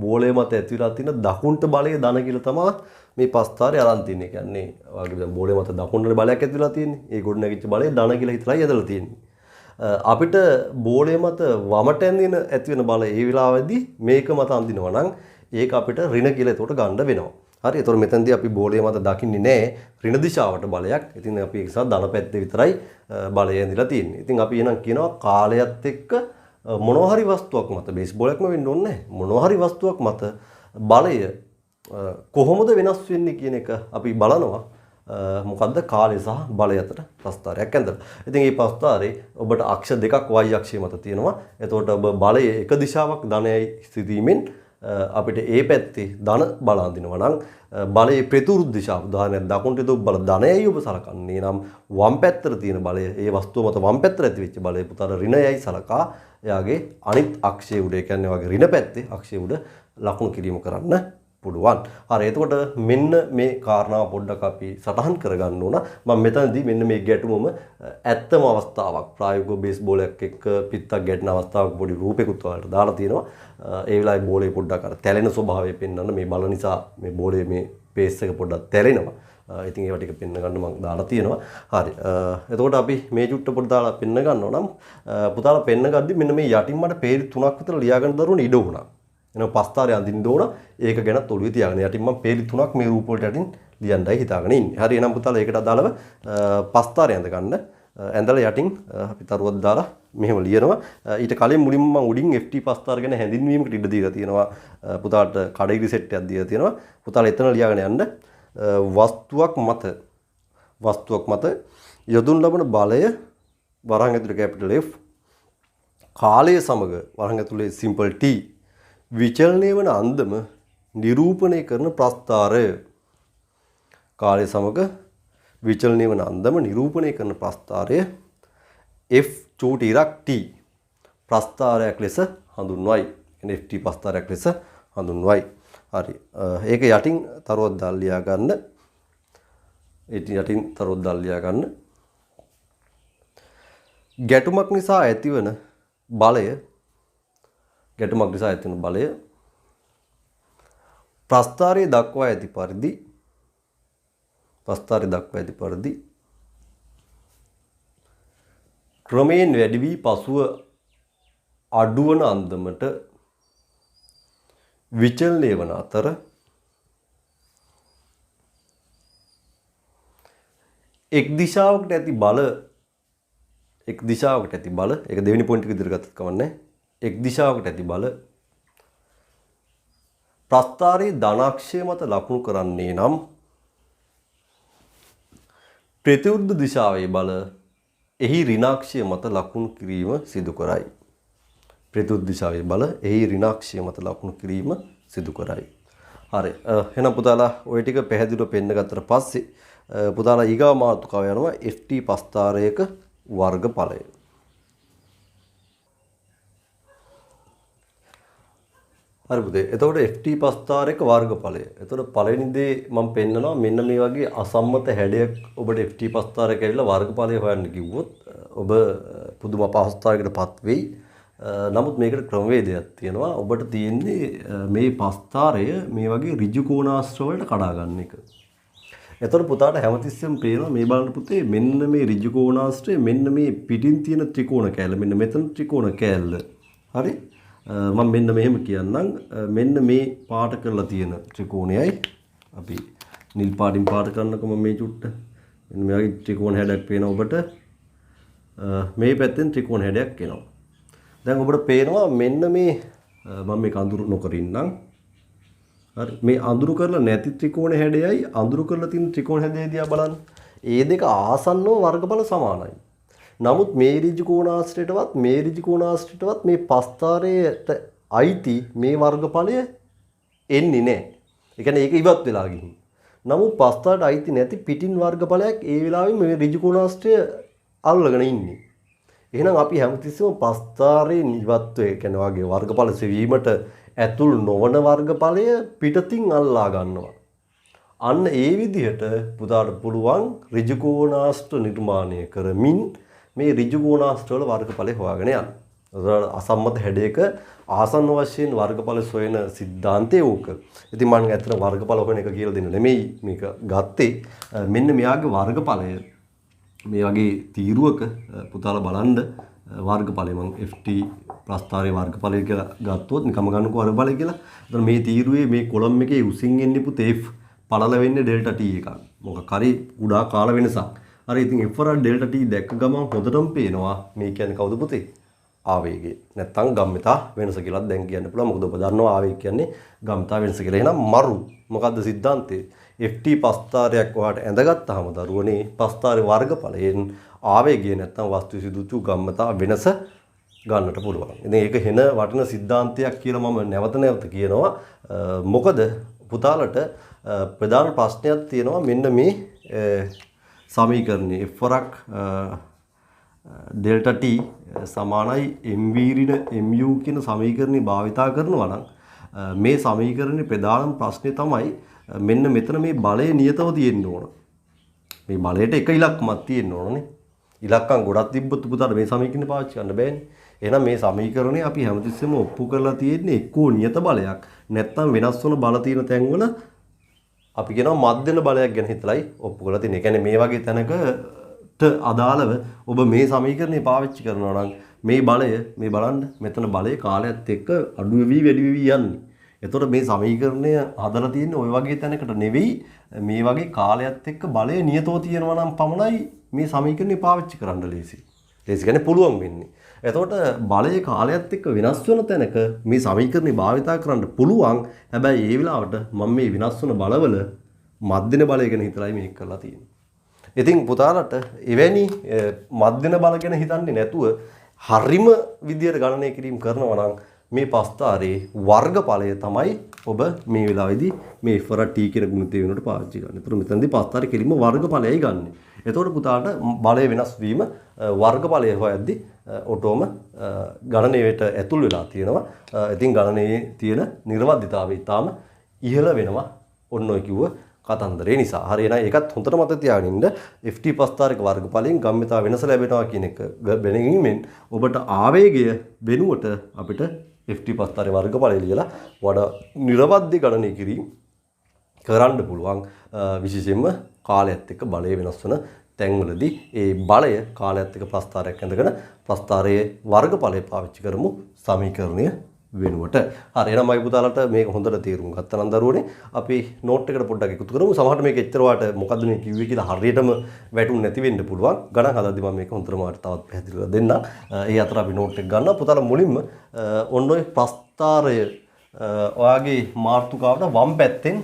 බෝලය මත ඇතිවලා තියෙන දකුණට බලය ධන කියලා තමයි මේ පස්ථාරය අරන් තින්නේ. කියන්නේ වගේ දැන් බෝලය මත දකුණට බලයක් ඇතිවලා තියෙන්නේ. ඒ ගොඩ නැගිච්ච බලය ධන කියලා හිතලා යදලා තියෙන්නේ. අපිට බෝලය මත වමට ඇඳින ඇති වෙන බලය ඒ වෙලාවේදී මේක මත අඳිනවා නම් ඒක අපිට ඍණ කියලා එතකොට ගන්න වෙනවා. හරි. එතකොට මෙතනදී අපි බෝලය මත දකින්නේ නැහැ ඍණ දිශාවට බලයක්. ඉතින් අපි ඒක නිසා ධන පැත්තේ විතරයි බලය ඇඳිලා තියෙන්නේ. ඉතින් අපි එහෙනම් කියනවා කාලයත් එක්ක මොනවා හරි වස්තුවක් මත බේස් බෝලයක්ම වෙන්න ඕනේ නැහැ. මොනවා හරි වස්තුවක් මත බලය කොහොමද වෙනස් වෙන්නේ කියන එක අපි බලනවා. මොකද්ද කාලය සහ බලය අතර ප්‍රස්ථාරයක් ඇඳලා. ඉතින් මේ ප්‍රස්ථාරේ ඔබට අක්ෂ දෙකක් y අක්ෂය මත තියෙනවා. එතකොට ඔබ බලය එක දිශාවක් ධනයයි සිටීමෙන් අපිට ඒ පැත්තේ ධන බල අඳිනවා නම් බලයේ ප්‍රතිවිරුද්ධ දිශාව උදාහරණයක් දකුණට දොබ් බල ධනයයි ඔබ සලකන්නේ නම් වම් පැත්තට තියෙන බලය ඒ වස්තුව මත වම් පැත්තට ඇති වෙච්ච බලය පුතාට ඍණයයි සලකා එයාගේ අනිත් අක්ෂයේ උඩ ඒ කියන්නේ වගේ ඍණ පැත්තේ අක්ෂයේ උඩ ලකුණු කිරීම කරන්න පුළුවන්. හරි. එතකොට මෙන්න මේ කාරණාව පොඩ්ඩක් අපි සටහන් කරගන්න ඕන. මම මෙතනදී මෙන්න මේ ගැටුමම ඇත්තම අවස්ථාවක් ප්‍රායෝගික බේස් බෝලයක් එක්ක පිටක් ගැටෙන අවස්ථාවක පොඩි රූපයකුත් වලට දාලා තියෙනවා. ඒ වෙලාවේ බෝලේ පොඩ්ඩක් අර තැලෙන ස්වභාවය පෙන්වන්න මේ බල නිසා මේ බෝලේ මේ පේස් එක පොඩ්ඩක් තැලෙනවා. ඉතින් ඒවා ටික පෙන්න ගන්න මම දාලා තියෙනවා. හරි. එතකොට අපි මේ චුට්ට පොඩ්ඩක් දාලා පෙන්න ගන්නවා නම් පුතාලා පෙන්න ගද්දි මෙන්න මේ යටින් මට පේලි 3ක් විතර ලියා ගන්න දරුවන ඉඩ වුණා. එනවා පස්තාරය අඳින්න ඕන. ඒක ගැන ඔළුවේ තියාගෙන යටින් මම පේලි 3ක් මේ රූප වලට යටින් ලියන්නයි හිතාගෙන ඉන්නේ. හරි. එහෙනම් පුතාලා ඒකට අදාළව පස්තාරය අඳ ගන්න. ඇඳලා යටින් අපි තරුවක් දාලා මෙහෙම ලියනවා. ඊට කලින් මුලින්ම මම උඩින් FT පස්තාර ගැන හැඳින්වීමකට ඉඩ දීලා තියෙනවා. පුතාට කඩේගිරි සෙට් එකක් දීලා තියෙනවා. පුතාලා එතන ලියාගෙන යන්න. වස්තුවක් මත යොදුන් ලබන බලය වරහන් ඇතුලේ කැපිටල් F කාලය සමග වරහන් ඇතුලේ සිම්පල් T විචලනය වන අන්දම නිරූපණය කරන ප්‍රස්ථාරය. කාලය සමග විචලනය වන අන්දම නිරූපණය කරන ප්‍රස්ථාරය F චූටි ඉරක් T ප්‍රස්ථාරයක් ලෙස හඳුන්වයි. එන්නේ FT ප්‍රස්ථාරයක් ලෙස හඳුන්වයි. හරි. ඒක යටින් තරුවක් දාලා ලියා ගන්න. යටින් තරුවක් දාලා ලියා ගන්න. ගැටුමක් නිසා ඇතිවන බලය ප්‍රස්ථාරයේ දක්වා ඇති පරිදි ක්‍රමයෙන් වැඩි වී පසුව අඩුවන අන්දමට විචලනය වන අතර එක් දිශාවකට ඇති බල ඒක දෙවෙනි පොයින්ට් එක විදිහට ගත්තත් කවන්නේ. එක් දිශාවකට ඇති බල ප්‍රස්ථාරයේ ධනාක්ෂය මත ලකුණු කරන්නේ නම් ප්‍රතිවිරුද්ධ දිශාවේ බල එහි ඍණාක්ෂය මත ලකුණු කිරීම සිදු කරයි. ප්‍රතිවිරුද්ධ දිශාවේ බල එහි ඍණාක්ෂය මත ලකුණු කිරීම සිදු කරයි. හරි. එහෙනම් පුතාලා ওই ටික පැහැදිලිව පෙන්න ගත්තට පස්සේ පුතාලා ඊගා මාතෘකාව යනවා FT පස්ථාරයක වර්ගඵලය. හරි පුතේ. එතකොට FT ප්‍රස්ථාරයක වර්ගඵලය. එතකොට පළවෙනි දේ මම පෙන්නනවා මෙන්න මේ වගේ අසම්මත හැඩයක් ඔබට FT ප්‍රස්ථාරයක ඇවිල්ලා වර්ගඵලය හොයන්න කිව්වොත් ඔබ පුදුම අපහසුතාවයකටපත් වෙයි. නමුත් මේකට ක්‍රමවේදයක් තියෙනවා. ඔබට තියෙන්නේ මේ ප්‍රස්ථාරය මේ වගේ ඍජු කෝණාශ්‍ර වලට කඩා ගන්න එක. එතකොට පුතාට හැමතිස්සෙම පේනවා මේ බලන්න පුතේ මෙන්න මේ ඍජු කෝණාශ්‍රය මෙන්න මේ පිටින් තියෙන ත්‍රිකෝණ කෑල්ල මෙන්න මෙතන ත්‍රිකෝණ කෑල්ල. හරි? මම මෙන්න මෙහෙම කියන්නම් මෙන්න මේ පාට කරලා තියෙන ත්‍රිකෝණයයි අපි නිල් පාටින් පාට කරනකො මම මේ චුට්ට මෙන්න මේ වගේ ත්‍රිකෝණ හැඩයක් පේනවා ඔබට මේ පැත්තෙන් ත්‍රිකෝණ හැඩයක් එනවා දැන් ඔබට පේනවා මෙන්න මේ මම මේක අඳුරු නොකර ඉන්නම් හරි මේ අඳුරු කරලා නැති ත්‍රිකෝණ හැඩයයි අඳුරු කරලා තියෙන ත්‍රිකෝණ හැඩය දිහා බලන්න ඒ දෙක ආසන්නව වර්ගඵල සමානයි නමුත් මේ ඍජු කෝණාශ්‍රයටවත් මේ ඍජු කෝණාශ්‍රයටවත් මේ පස්තාරයට අයිති මේ වර්ගඵලය එන්නේ නැහැ. ඒ කියන්නේ ඒක ඉවත් වෙලා ගිහින්. නමුත් පස්තාරට අයිති නැති පිටින් වර්ගඵලයක් ඒ වෙලාවෙම මේ ඍජු කෝණාශ්‍රය අල්ලගෙන ඉන්නේ. එහෙනම් අපි හැමතිස්සෙම පස්තාරේ නිවත් වේ කියන වගේ වර්ගඵල සෙවීමට ඇතුල් නොවන වර්ගඵලය පිටතින් අල්ලා ගන්නවා. අන්න ඒ විදිහට පුතාට පුළුවන් ඍජු කෝණාශ්‍ර නිර්මාණය කරමින් මේ ඍජු කෝණාශ්‍ර වල වර්ගඵලය හොයාගෙන යන්න. අසම්මත හැඩයක ආසන්න වශයෙන් වර්ගඵල සොයන સિદ્ધාන්තය ඕක. ඉතින් මම ඇත්තට වර්ගඵල හොයන එක කියලා දෙන්න නෙමෙයි මේක ගත්තේ. මෙන්න මෙයාගේ වර්ගඵලය මේ වගේ තීරුවක පුතාලා බලන්න වර්ගඵලය මම FT ප්‍රස්ථාරයේ වර්ගඵලය කියලා ගත්තොත් නිකම්ම ගන්නකො වර්ගඵලය කියලා. එතන මේ තීරුවේ මේ කොලම් එකේ උසින් එන්නේ පුතේ F පළල වෙන්නේ ඩෙල්ටා T එකක්. මොකක් හරි කුඩා කාල වෙනසක්. හරි ඉතින් F වල ඩෙල්ටා T දැක්ක ගමන් හොඳටම පේනවා මේ කියන්නේ කවුද පුතේ? ආවේගය. නැත්තම් ගම්මිතා වෙනස කියලා දැන් කියන්න පුළුවන්. මොකද ඔබ දන්නවා ආවේගය කියන්නේ ගම්මිතා වෙනස කියලා. එහෙනම් මරු මොකද්ද સિદ્ધාන්තය? FT පස්තාරයක් ඔයාලට ඇඳගත්තාම දරුවනේ පස්තාරේ වර්ගඵලයෙන් ආවේගය නැත්තම් වස්තු සිදුතු ගම්මිතා වෙනස ගන්නට පුළුවන්. ඉතින් ඒක හෙන වටින સિદ્ધාන්තයක් කියලා මම නැවත නැවත කියනවා. මොකද පුතාලට ප්‍රධාන ප්‍රශ්නයක් තියෙනවා මෙන්න මේ සමීකරණය F1ක් ඩෙල්ටා T සමානයි mv ඍණ mu කියන සමීකරණය භාවිතා කරනවා නම් මේ සමීකරණේ ප්‍රධානම ප්‍රශ්නේ තමයි මෙන්න මෙතන මේ බලය නියතව තියෙන්න ඕන. මේ බලයට එක ඉලක්කමක් තියෙන්න ඕනනේ. ඉලක්කම් ගොඩක් තිබ්බොත් පුතාට මේ සමීකරණය පාවිච්චි කරන්න බෑනේ. එහෙනම් මේ සමීකරණේ අපි හැමතිස්සෙම ඔප්පු කරලා තියෙන්නේ එක්කෝ නියත බලයක් නැත්නම් වෙනස් වන බල තියෙන තැන්වල අපි කියනවා මධ්‍යන බලයක් ගැන හිතලයි ඔප්පු කරලා තියෙන්නේ. ඒ කියන්නේ මේ වගේ තැනකට අදාළව ඔබ මේ සමීකරණය පාවිච්චි කරනවා නම් මේ බලය මේ බලන්න මෙතන බලය කාලයත් එක්ක අඩු වෙවි වැඩි වෙවි යන්නේ. එතකොට මේ සමීකරණය හදලා තියෙන්නේ ওই වගේ තැනකට නෙවෙයි මේ වගේ කාලයත් එක්ක බලය නියතව තියෙනවා නම් පමණයි මේ සමීකරණය පාවිච්චි කරන්න ලේසි. ලේසි කියන්නේ පුළුවන් වෙන්නේ. එතකොට බලය කාලයත් එක්ක වෙනස් වෙන තැනක මේ සමීකරණය භාවිතා කරන්න පුළුවන්. හැබැයි ඒ වෙලාවට මම මේ වෙනස් වෙන බලවල මධ්‍යන බලය ගැන හිතලායි මේක කරලා තියෙන්නේ. ඉතින් පුතාලට එවැනි මධ්‍යන බල ගැන හිතන්නේ නැතුව හරිම විදියට ගණනය කිරීම කරනවා නම් මේ පස්තාරේ වර්ගඵලය තමයි ඔබ මේ වෙලාවේදී මේ F T කියන ගුණිතය වෙනුවට පාවිච්චි කරන්නේ. ඒතර මෙතනදී පස්තාරේ කෙලින්ම වර්ගඵලයයි ගන්නෙ. එතකොට පුතාට බලය වෙනස් වීම වර්ගඵලය හොයද්දී ඔටෝම ගණනයට ඇතුල් වෙලා තියෙනවා. ඉතින් ගණනයේ තියෙන නිර්වද්‍යතාවය ඊටාම ඉහළ වෙනවා. ඔන්න ඔය කිව්ව කතන්දරේ නිසා. හරි එහෙනම් ඒකත් හොඳට මතක තියාගෙන ඉන්න. FT පස්තාරක වර්ගඵලයෙන් ගම්මිතා වෙනස ලැබෙනවා කියන එක බැලීමෙන් ඔබට ආවේගය වෙනුවට අපිට FT පස්තාරේ වර්ගඵලය ලියලා වඩා නිර්වද්‍ය ගණනය කිරීම කරන්න පුළුවන්. විශේෂයෙන්ම කාලයත් එක්ක බලය වෙනස් වෙන තැන්වලදී ඒ බලය කාලයත් එක්ක ප්‍රස්ථාරයක් ඇඳගෙන ප්‍රස්ථාරයේ වර්ගඵලය පාවිච්චි කරමු සමීකරණය වෙනුවට. හරි එහෙනම් මගේ පුතාලට මේක හොඳට තේරුම් ගත්තා නම් දරුවනේ අපි නෝට් එකට පොඩ්ඩක් එකතු කරමු. සමහරට මේක එච්චර වාට මොකද්ද මේ කිව්වේ කියලා හරියටම වැටුනේ නැති වෙන්න පුළුවන්. ගණන් හදද්දී මම මේක හොඳටම වාට තවත් පැහැදිලි කරලා දෙන්නම්. ඒ අතර අපි නෝට් එක ගන්නවා. පුතාලා මුලින්ම ඔන්න ඔය ප්‍රස්ථාරය ඔයාගේ මාතෘකාවට වම් පැත්තෙන්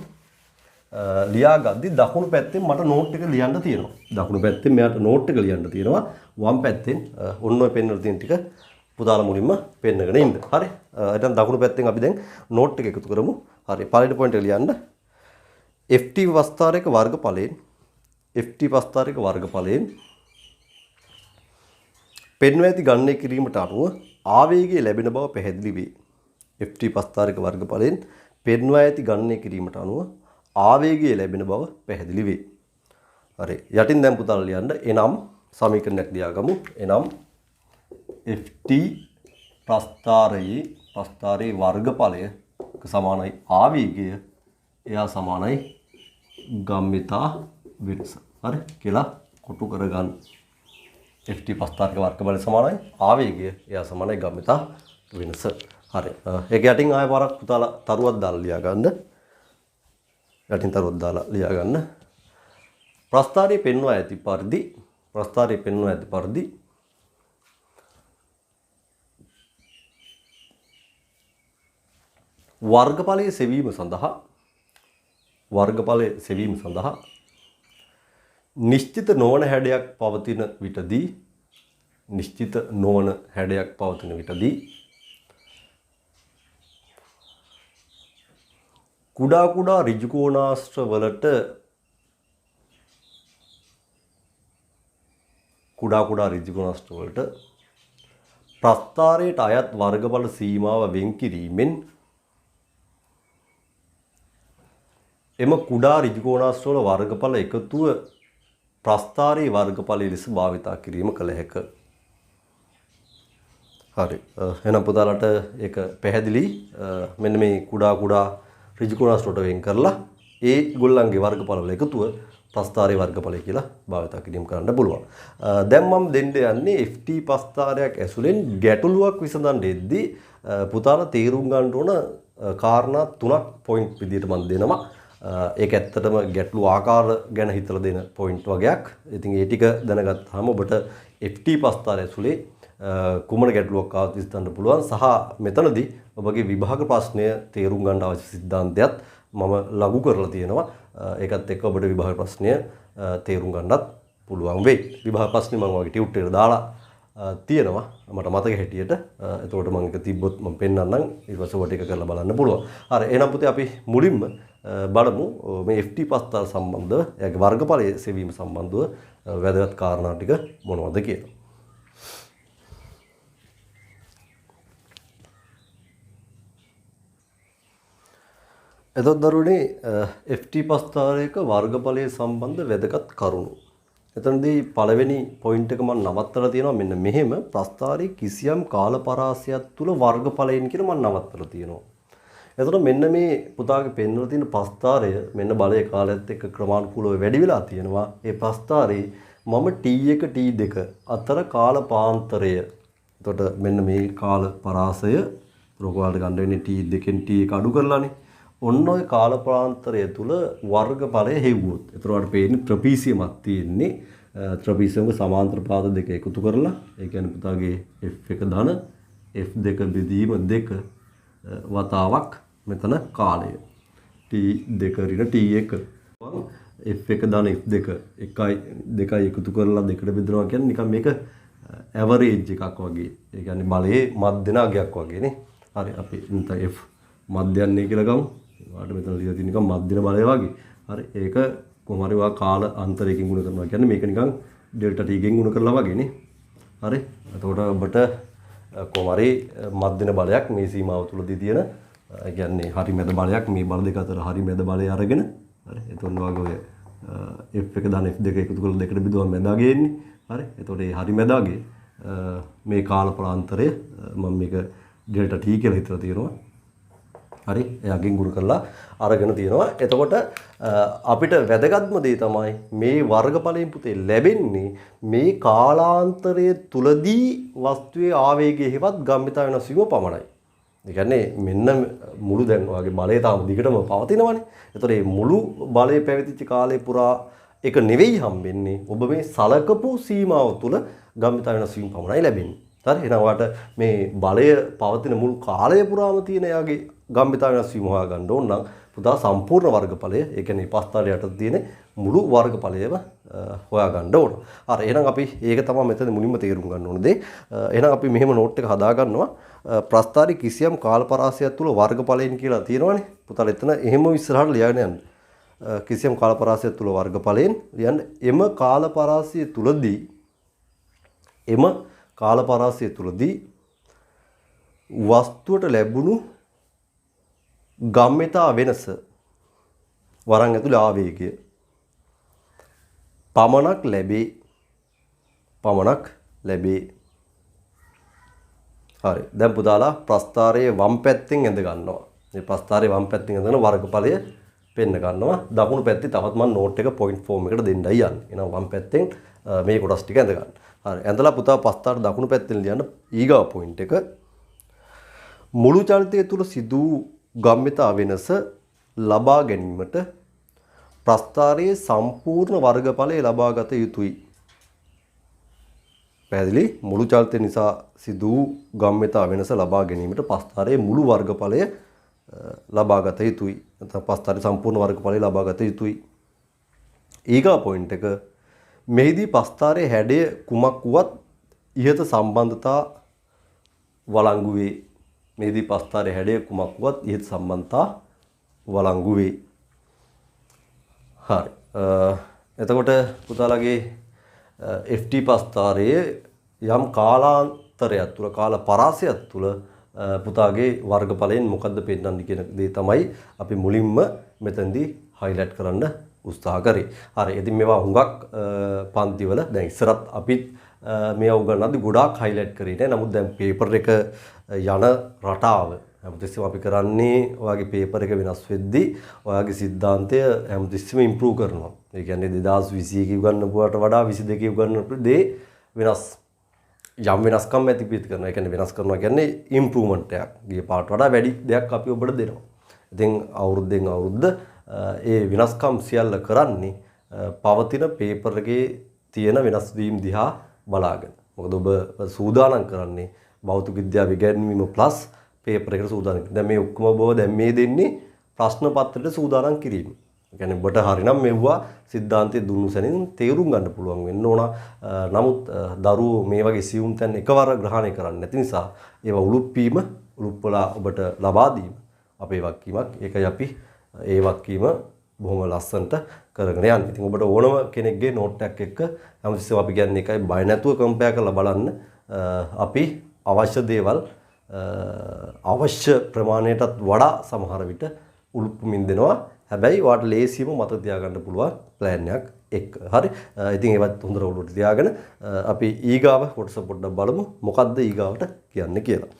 ලියාගද්දි දකුණු පැත්තෙන් මට නෝට් එක ලියන්න තියෙනවා. දකුණු පැත්තෙන් මෙයාට නෝට් එක ලියන්න තියෙනවා. වම් පැත්තෙන් ඔන්න ඔය පෙන්වලා තියෙන ටික පුතාලා මුලින්ම පෙන්නගෙන ඉන්න. හරි. එහෙනම් දකුණු පැත්තෙන් අපි දැන් නෝට් එක එකතු කරමු. හරි. පළවෙනි පොයින්ට් එක ලියන්න. FT පස්තාරයක වර්ගඵලයෙන් FT පස්තාරයක වර්ගඵලයෙන් පෙන්වා ඇති ගණනය කිරීමට අනුව ආවේගය ලැබෙන බව පැහැදිලි වේ. ft ප්‍රස්ථාරයක වර්ගඵලයෙන් පෙන්වා ඇති ගණනය කිරීමට අනුව ආවේගය ලැබෙන බව පැහැදිලි වේ. හරි. යටින් දැන් පුතාලා ලියන්න එනම් සමීකරණයක් ලියාගමු. එනම් ft ප්‍රස්ථාරයේ වර්ගඵලය සමානයි ආවේගය එයා සමානයි ගම්මිතා වෙනස. හරි කියලා කොටු කරගන්න. ft ප්‍රස්ථාරක වර්ගඵලය සමානයි ආවේගය එයා සමානයි ගම්මිතා වෙනස. හරි. ඒක යටින් ආයෙ පාරක් පුතාලා තරුවක් දාලා ලියා ගන්න. යටින් තරුවක් දාලා ලියා ගන්න. ප්‍රස්ථාරයේ පෙන්වා ඇති පරිදි වර්ගඵලයේ සෙවීම සඳහා නිශ්චිත නොවන හැඩයක් පවතින විටදී කුඩා ඍජු කෝණාශ්‍ර වලට ප්‍රස්ථාරයට අයත් වර්ගඵල සීමාව වෙන් කිරීමෙන් එම කුඩා ඍජු කෝණාශ්‍ර වල වර්ගඵල එකතුව ප්‍රස්ථාරයේ වර්ගඵලය ලෙස භාවිතා කිරීම කළ හැකිය. හරි. එහෙනම් පුතාලට ඒක පැහැදිලි. මෙන්න මේ කුඩා ඍජු කෝණාශ්‍ර වලට වෙන් කරලා ඒ ගොල්ලන්ගේ වර්ගඵල වල එකතුව ප්‍රස්ථාරයේ වර්ගඵලය කියලා භාවිතා කිරීම කරන්න පුළුවන්. දැන් මම දෙන්න යන්නේ ft ප්‍රස්ථාරයක් ඇසුරෙන් ගැටලුවක් විසඳන්න දෙද්දී පුතාලා තේරුම් ගන්න ඕන කාරණා තුනක් පොයින්ට් විදිහට මම දෙනවා. ඒක ඇත්තටම ගැටලු ආකාර ගැන හිතලා දෙන පොයින්ට් වගේක්. ඉතින් ඒ ටික දැනගත්තාම ඔබට ft ප්‍රස්ථාරය ඇසුරේ කුමන ගැටලුවක් ආවත් විසඳන්න පුළුවන්. සහ මෙතනදී ඔබගේ විභාග ප්‍රශ්නය තේරුම් ගන්න අවශ්‍ය සිද්ධාන්තයත් මම ලඝු කරලා තියෙනවා. ඒකත් එක්ක ඔබට විභාග ප්‍රශ්නය තේරුම් ගන්නත් පුළුවන් වෙයි. විභාග ප්‍රශ්නේ මම වගේ ටියුට් එකට දාලා තියෙනවා මට මතක හැටියට. එතකොට මම ඒක තිබ්බොත් මම පෙන්නන්නම්. ඊට පස්සේ ඔබට ඒක කරලා බලන්න පුළුවන්. හරි. එහෙනම් පුතේ අපි මුලින්ම බලමු මේ ft ප්‍රස්ථාර සම්බන්ධව එයාගේ වර්ගඵලයේ සෙවීම සම්බන්ධව වැදගත් කාරණා ටික මොනවද කියලා. එතකොට දරුවනේ ft ප්‍රස්ථාරයක වර්ගඵලයේ සම්බන්ධ වැදගත් කරුණු. එතනදී පළවෙනි පොයින්ට් එක මම නවත්තලා තියෙනවා මෙන්න මෙහෙම ප්‍රස්ථාරයේ කිසියම් කාල පරාසයක් තුල වර්ගඵලයෙන් කියලා මම නවත්තලා තියෙනවා. එතකොට මෙන්න මේ පුතාගේ පෙන්වලා තියෙන ප්‍රස්ථාරය මෙන්න බලයේ කාලයත් එක්ක ක්‍රමානුකූලව වැඩි වෙලා තියෙනවා. ඒ ප්‍රස්ථාරයේ මම t1 t2 අතර කාල පාන්තරය. එතකොට මෙන්න මේ කාල පරාසය රෝගවලට ගන්න වෙන්නේ t2 න් t1 අඩු කරලානේ. ඔන්න ඔය කාල ප්‍රාන්තරය තුල වර්ගඵලය හෙව්වොත්. එතකොට පේන්නේ ත්‍රපීසියමක් තියෙන්නේ. ත්‍රපීසියමක සමාන්තර පාද දෙක එකතු කරලා ඒ කියන්නේ පුතාගේ f1 ධන f2 බෙදීම 2 වතාවක් මෙතන කාලය t2 ඍණ t1 f1 ධන f2 1යි 2යි එකතු කරලා දෙකට බෙදනවා කියන්නේ නිකන් මේක ඇවරේජ් එකක් වගේ. ඒ කියන්නේ බලයේ මධ්‍යනාගයක් වගේ නේ. හරි අපි නැත්නම් f මධ්‍යන්නේ කියලා ගමු. වාට මෙතන ලියලා තියෙන නිකන් මධ්‍යන බලය වගේ. හරි ඒක කොහොම හරි වා කාල අන්තරයකින් ගුණ කරනවා කියන්නේ මේක නිකන් ඩෙල්ටා t ගෙන් ගුණ කරලා වගේ නේ. හරි. එතකොට ඔබට කොහොම හරි මධ්‍යන බලයක් මේ සීමාව තුලදී තියෙන ඒ කියන්නේ හරි මැද බලයක් මේ බල දෙක අතර හරි මැද බලය අරගෙන හරි එතකොට වගේ ඔය f1 ධන f2 එකතු කරලා දෙකට බෙදුවම මැදගේ එන්නේ. හරි. එතකොට මේ හරි මැදගේ මේ කාල ප්‍රාන්තරය මම මේක ඩෙල්ටා t කියලා හිතලා තියෙනවා. හරි එයාගෙන් ගුණ කරලා අරගෙන තියෙනවා. එතකොට අපිට වැදගත්ම දේ තමයි මේ වර්ගඵලයෙන් පුතේ ලැබෙන්නේ මේ කාලාන්තරය තුලදී වස්තුවේ ආවේගය හෙවත් ගම්මිතා වෙනස් වීම පමණයි. ඒ කියන්නේ මෙන්න මුළු දැන් ඔයගේ බලය තාම දිගටම පවතිනවනේ. එතකොට මේ මුළු බලය පැවතිච්ච කාලේ පුරා එක නෙවෙයි හම්බෙන්නේ. ඔබ මේ සලකපු සීමාව තුල ගම්මිතා වෙනස් වීම පමණයි ලැබෙන්නේ. හරි එහෙනම් ඔයාලට මේ බලය පවතින මුළු කාලය පුරාම තියෙන යාගේ ගම්මිතා වෙනස් වීම හොයා ගන්න ඕන නම් පුතා සම්පූර්ණ වර්ගඵලය ඒ කියන්නේ ප්‍රස්ථාරය යටතේ තියෙන මුළු වර්ගඵලයම හොයා ගන්න ඕන. හරි එහෙනම් අපි ඒක තමයි මෙතන මුලින්ම තේරුම් ගන්න ඕන දේ. එහෙනම් අපි මෙහෙම නෝට් එක හදා ගන්නවා. ප්‍රස්ථාරي කිසියම් කාල පරාසයක් තුල වර්ගඵලයෙන් කියලා තියෙනවනේ. පුතාලා එතන එහෙම ඉස්සරහට ලියාගෙන යන්න. කිසියම් කාල පරාසයක් තුල වර්ගඵලයෙන් ලියන්න. එම කාල පරාසය තුලදී වස්තුවට ලැබුණු ගම්මිතා වෙනස වරන් ඇතුළේ ආවේගය පමණක් ලැබේ. හරි. දැන් පුතාලා ප්‍රස්ථාරයේ වම් පැත්තෙන් ඇඳ ගන්නවා. මේ ප්‍රස්ථාරයේ වම් පැත්තෙන් ඇඳගෙන වර්ගඵලය පෙන්න ගන්නවා. දකුණු පැත්තේ තවත් මම නෝට් එක පොයින්ට් ෆෝම් එකට දෙන්නයි යන්නේ. එහෙනම් වම් පැත්තෙන් මේ කොටස් ටික ඇඳ ගන්න. හරි. ඇඳලා පුතා ප්‍රස්ථාර දකුණු පැත්තෙන් ලියන්න ඊගා පොයින්ට් එක. මුළු චලිතය තුළ සිදු ගම්මිතා වෙනස ලබා ගැනීමට ප්‍රස්ථාරයේ සම්පූර්ණ වර්ගඵලය ලබා ගත යුතුයි. පැහැදිලි? මුළු චලිතය නිසා සිදු ගම්මිතා වෙනස ලබා ගැනීමට ප්‍රස්ථාරයේ මුළු වර්ගඵලය ලබා ගත යුතුයි. නැත්නම් ප්‍රස්ථාරයේ සම්පූර්ණ වර්ගඵලය ලබා ගත යුතුයි. ඊගා පොයින්ට් එක මෙහිදී ප්‍රස්ථාරයේ හැඩය කුමක් වුවත් ඉහත සම්බන්ධතා වළංගු වේ. මෙහිදී ප්‍රස්ථාරයේ හැඩය කුමක් වුවත් ඉහත සම්බන්ධතා වළංගු වේ. හරි. එතකොට පුතාලගේ FT ප්‍රස්ථාරයේ යම් කාලාන්තරයක් තුළ කාල පරාසයක් තුළ පුතාගේ වර්ගඵලයෙන් මොකද්ද පෙන්නන්නේ කියන දේ තමයි අපි මුලින්ම මෙතෙන්දී highlight කරන්න උත්සාහ කරේ. හරි. ඉතින් මේවා හුඟක් පන්තිවල දැන් ඉස්සරත් අපිත් මේවා උගන්වද්දී ගොඩාක් highlight කරේ නෑ. නමුත් දැන් පේපර් එක යන රටාව හැමතිස්සෙම අපි කරන්නේ ඔයාගේ පේපර් එක වෙනස් වෙද්දී ඔයාගේ સિદ્ધාන්තය හැමතිස්සෙම ඉම්ප්‍රූව් කරනවා. ඒ කියන්නේ 2021 උගන්වපුවාට වඩා 22 උගන්වපු දේ වෙනස් යම් වෙනස්කම් ඇති පිට කරනවා. ඒ කියන්නේ වෙනස් කරනවා කියන්නේ ඉම්ප්‍රූව්මන්ට් එකක්. ගිය පාට වඩා වැඩි දෙයක් අපි ඔබට දෙනවා. ඉතින් අවුරුද්දෙන් අවුරුද්ද ඒ වෙනස්කම් සියල්ල කරන්නේ පවතින පේපර් එකේ තියෙන වෙනස් වීම් දිහා බලාගෙන. මොකද ඔබ සූදානම් කරන්නේ භෞතික විද්‍යාව ඉගෙනීම ප්ලස් පේපර් එකට සූදානම්. දැන් මේ ඔක්කොම ඔබ දැන් මේ දෙන්නේ ප්‍රශ්න පත්‍රයට සූදානම් කිරීම. ඒ කියන්නේ ඔබට හරිනම් මෙවුවා સિદ્ધාන්තයේ දුන්නු සැනින් තේරුම් ගන්න පුළුවන් වෙන්න ඕන. නමුත් දරුවෝ මේ වගේ සියුම් තැන් එකවර ග්‍රහණය කරන්නේ නැති නිසා ඒවා උලුප්පලා ඔබට ලබා දීම අපේ වගකීමක්. ඒකයි අපි ඒ වගකීම බොහොම ලස්සනට කරගෙන යන්නේ. ඉතින් ඔබට ඕනම කෙනෙක්ගේ නෝට් එකක් එක්ක හැමතිස්සෙම අපි කියන්නේ එකයි බය නැතුව කම්පෙයාර් කරලා බලන්න. අපි අවශ්‍ය දේවල් අවශ්‍ය ප්‍රමාණයටත් වඩා සමහර විට උලුප්පමින් දෙනවා. හැබැයි ඔයාලට ලේසියම මතක තියාගන්න පුළුවන් ප්ලෑන් එකක් එක්ක. හරි. ඉතින් ඒවත් හොඳට ඔළුවට තියාගෙන අපි ඊගාව කොටස පොඩ්ඩක් බලමු. මොකද්ද ඊගාවට කියන්නේ කියලා.